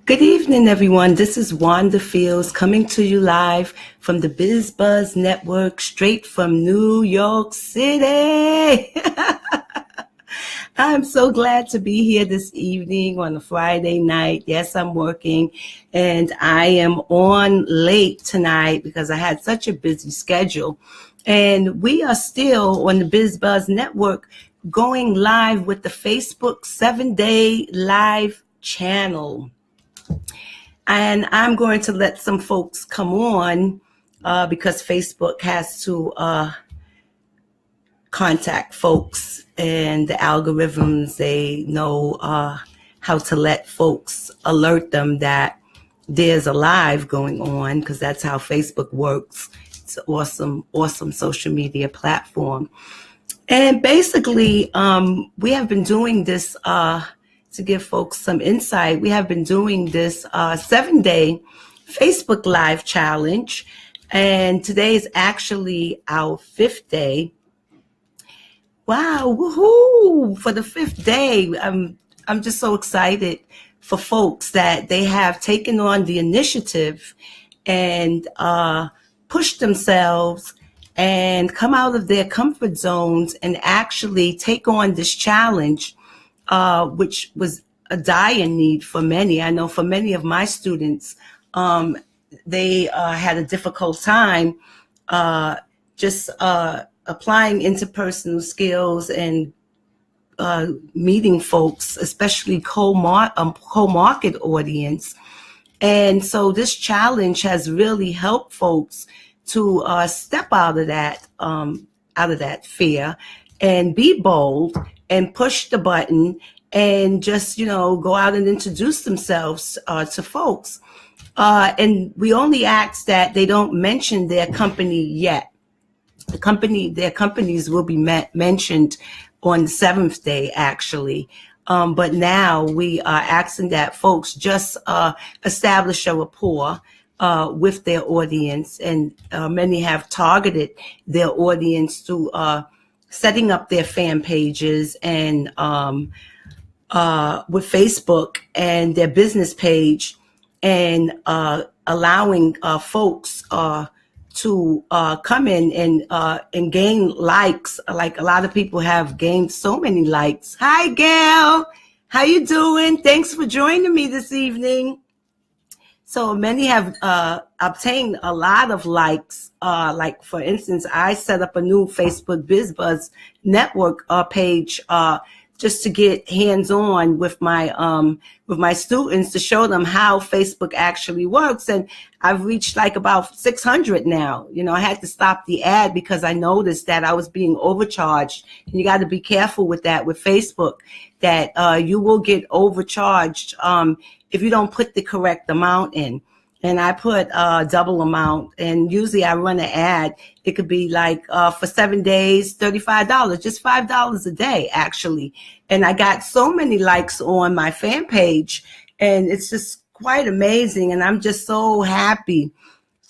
Good evening, everyone. This is Wanda Fields coming to you live from the Biz Buzz Network, straight from New York City. I'm so glad to be here this evening on a Friday night. Yes, I'm working, and I am on late tonight because I had such a busy schedule. And we are still on the Biz Buzz Network going live with the Facebook 7-day live channel. And I'm going to let some folks come on because Facebook has to contact folks, and the algorithms, they know how to let folks alert them that there's a live going on, because that's how Facebook works. It's an awesome social media platform. And basically, we have been doing this to give folks some insight. We have been doing this 7-day Facebook Live challenge, and today is actually our 5th day. Wow, woohoo! For the 5th day, I'm just so excited for folks that they have taken on the initiative and pushed themselves and come out of their comfort zones and actually take on this challenge, which was a dire need for many. I know for many of my students, they had a difficult time just applying interpersonal skills and meeting folks, especially co-market audience. And so this challenge has really helped folks to step out of that fear and be bold and push the button and just, go out and introduce themselves to folks. And we only ask that they don't mention their company yet. Their companies will be mentioned on the 7th day, actually. But now we are asking that folks just establish a rapport with their audience. And many have targeted their audience through setting up their fan pages and with Facebook and their business page, and allowing folks to come in and gain likes. Like a lot of people have gained so many likes. Hi, Gail. How you doing? Thanks for joining me this evening. So many have obtained a lot of likes. Like, for instance, I set up a new Facebook BizBuzz network page just to get hands-on with my students, to show them how Facebook actually works. And I've reached like about 600 now. I had to stop the ad because I noticed that I was being overcharged. And you got to be careful with that with Facebook, that you will get overcharged if you don't put the correct amount in. And I put a double amount, and usually I run an ad. It could be like for 7 days, $35, just $5 a day, actually. And I got so many likes on my fan page, and it's just quite amazing. And I'm just so happy,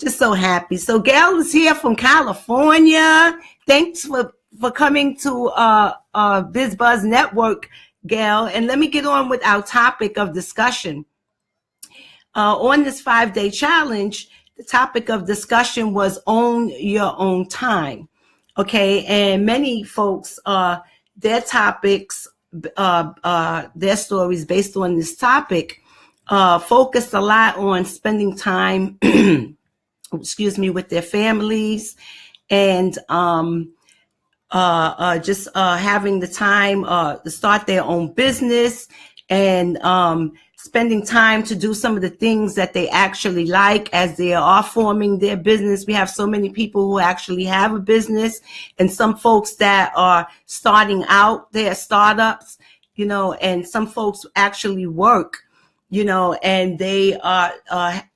So Gail is here from California. Thanks for coming to BizBuzz Network, Gail. And let me get on with our topic of discussion. On this 5-day challenge, the topic of discussion was own your own time. Okay. And many folks, their topics, their stories based on this topic, focused a lot on spending time, with their families, and just having the time to start their own business, and spending time to do some of the things that they actually like as they are forming their business. We have so many people who actually have a business, and some folks that are starting out their startups, and some folks actually work, and they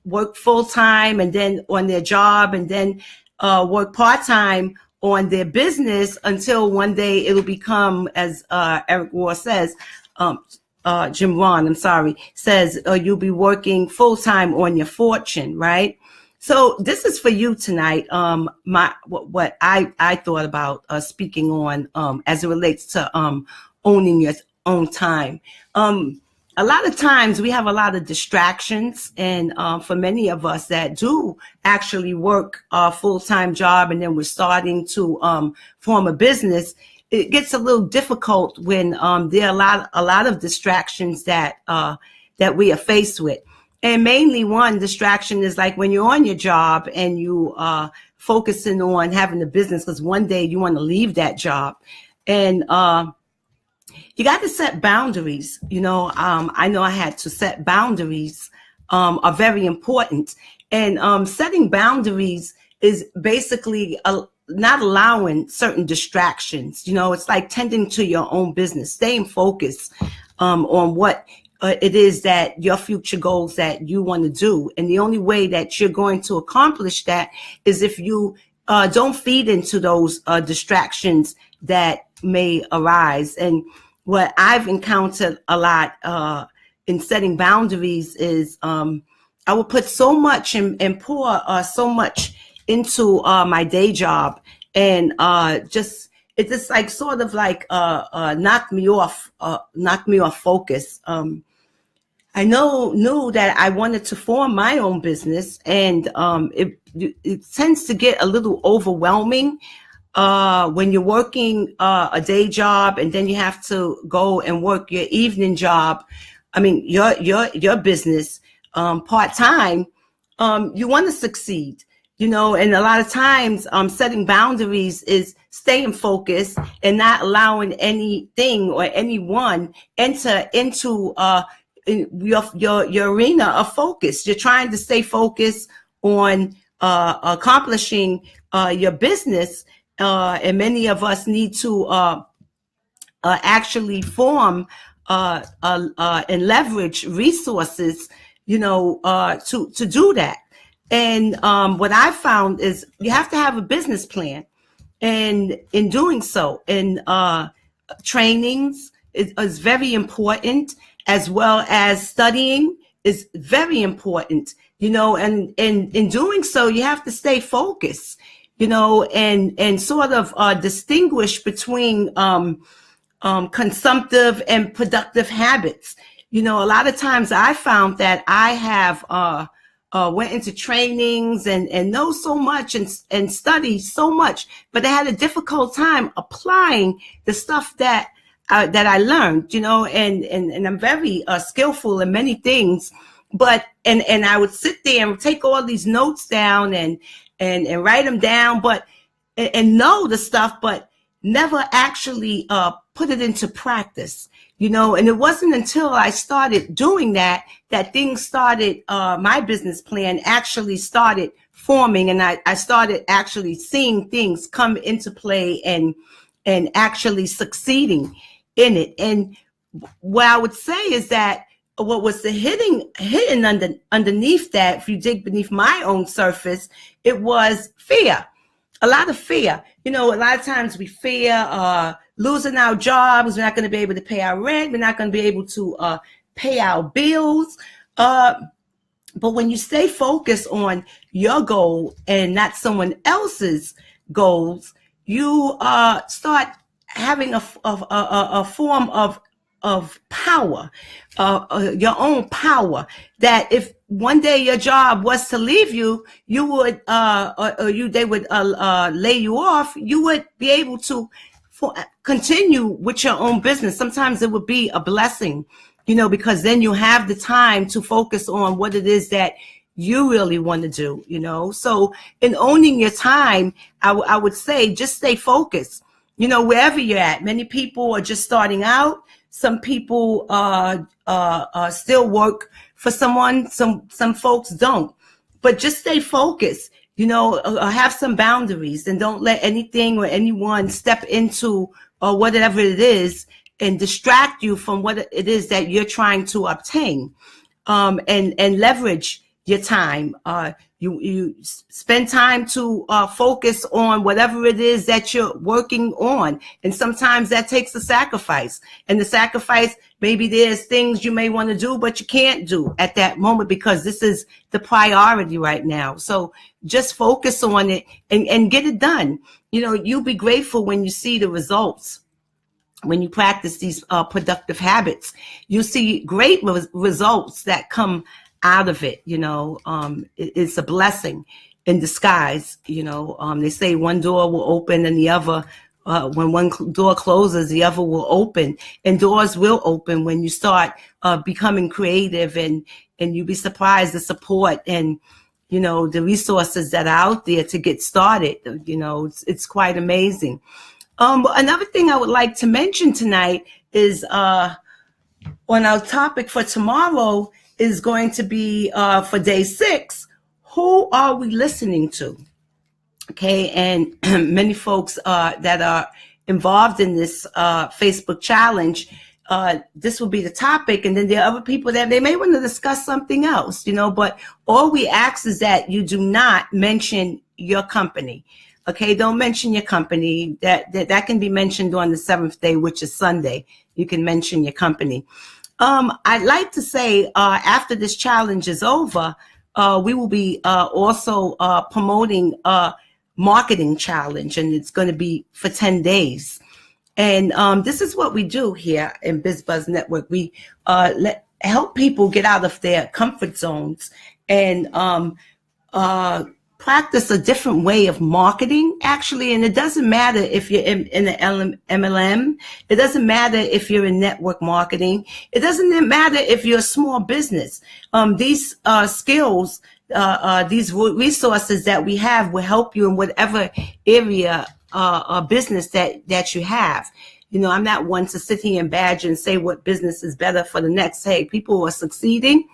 work full time and then on their job, and then work part time on their business until one day it'll become, as Eric Rohr says, Jim Rohn, says you'll be working full time on your fortune, right? So this is for you tonight. What I thought about speaking on as it relates to owning your own time. a lot of times we have a lot of distractions, and for many of us that do actually work a full-time job, and then we're starting to form a business, it gets a little difficult when there are a lot of distractions that we are faced with. And mainly one distraction is like when you're on your job and you are focusing on having a business, because one day you want to leave that job. And you got to set boundaries. I know I had to set boundaries are very important. And setting boundaries is basically not allowing certain distractions. It's like tending to your own business, staying focused on what it is that your future goals that you want to do. And the only way that you're going to accomplish that is if you don't feed into those distractions that may arise. And what I've encountered a lot in setting boundaries is I will put so much and pour so much into my day job, and it just like sort of like knocked me off focus. I knew that I wanted to form my own business, and it tends to get a little overwhelming when you're working a day job, and then you have to go and work your evening job. I mean, your business part-time. You want to succeed, and a lot of times setting boundaries is staying focused and not allowing anything or anyone enter into your arena of focus. You're trying to stay focused on accomplishing your business, and many of us need to actually form and leverage resources, to do that. And what I found is you have to have a business plan, and in doing so, in trainings is very important, as well as studying is very important, and in doing so, you have to stay focused, and sort of distinguish between consumptive and productive habits. A lot of times I found that I have went into trainings and know so much and study so much, but I had a difficult time applying the stuff that I learned, and I'm very skillful in many things, but and I would sit there and take all these notes down and write them down, but and know the stuff, but never actually put it into practice, and it wasn't until I started doing that things started, my business plan actually started forming, and I started actually seeing things come into play and actually succeeding in it. And what I would say is that what was the hidden underneath that, if you dig beneath my own surface, it was fear. A lot of fear. A lot of times we fear losing our jobs. We're not going to be able to pay our rent. We're not going to be able to pay our bills. But when you stay focused on your goal and not someone else's goals, you start having a form of power, your own power, that if one day your job was to leave you, you would, they would lay you off, you would be able to continue with your own business. Sometimes it would be a blessing, because then you have the time to focus on what it is that you really want to do, So in owning your time, I would say just stay focused, wherever you're at. Many people are just starting out. Some people still work for someone. Some folks don't. But just stay focused, have some boundaries, and don't let anything or anyone step into whatever it is and distract you from what it is that you're trying to obtain, and leverage your time. You spend time to focus on whatever it is that you're working on. And sometimes that takes a sacrifice. And the sacrifice, maybe there's things you may want to do, but you can't do at that moment because this is the priority right now. So just focus on it and get it done. You'll be grateful when you see the results when you practice these productive habits, you see great results that come out of it. It's a blessing in disguise. They say one door will open and the other, when one door closes, the other will open, and doors will open when you start becoming creative, and you'll be surprised the support and the resources that are out there to get started. It's quite amazing. Another thing I would like to mention tonight is on our topic for tomorrow is going to be for day 6. Who are we listening to? Okay, and many folks that are involved in this Facebook challenge, this will be the topic, and then there are other people that they may want to discuss something else, but all we ask is that you do not mention your company. Okay, don't mention your company. That can be mentioned on the 7th day, which is Sunday. You can mention your company. I'd like to say after this challenge is over, we will be also promoting a marketing challenge, and it's going to be for 10 days. And this is what we do here in BizBuzz Network. We help people get out of their comfort zones and practice a different way of marketing, actually. And it doesn't matter if you're in the MLM. It doesn't matter if you're in network marketing. It doesn't matter if you're a small business. These skills, these resources that we have will help you in whatever area or business that you have. I'm not one to sit here and badge and say what business is better for the next. Hey, people are succeeding,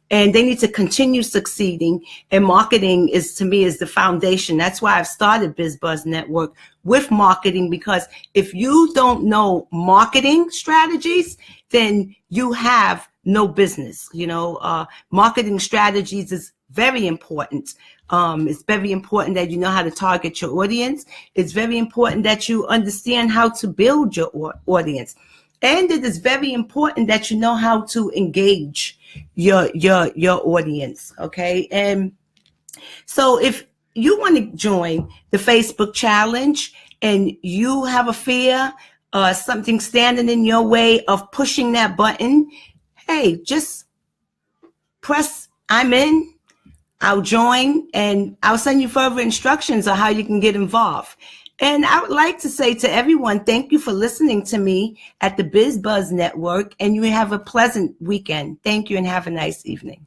and they need to continue succeeding. And marketing to me is the foundation. That's why I've started BizBuzz Network with marketing, because if you don't know marketing strategies, then you have no business. Marketing strategies is very important. It's very important that you know how to target your audience. It's very important that you understand how to build your audience. And it is very important that you know how to engage your audience. Okay. And so if you want to join the Facebook challenge and you have a fear, something standing in your way of pushing that button, hey, just press I'm in. I'll join, and I'll send you further instructions on how you can get involved. And I would like to say to everyone, thank you for listening to me at the BizBuzz Network, and you have a pleasant weekend. Thank you, and have a nice evening.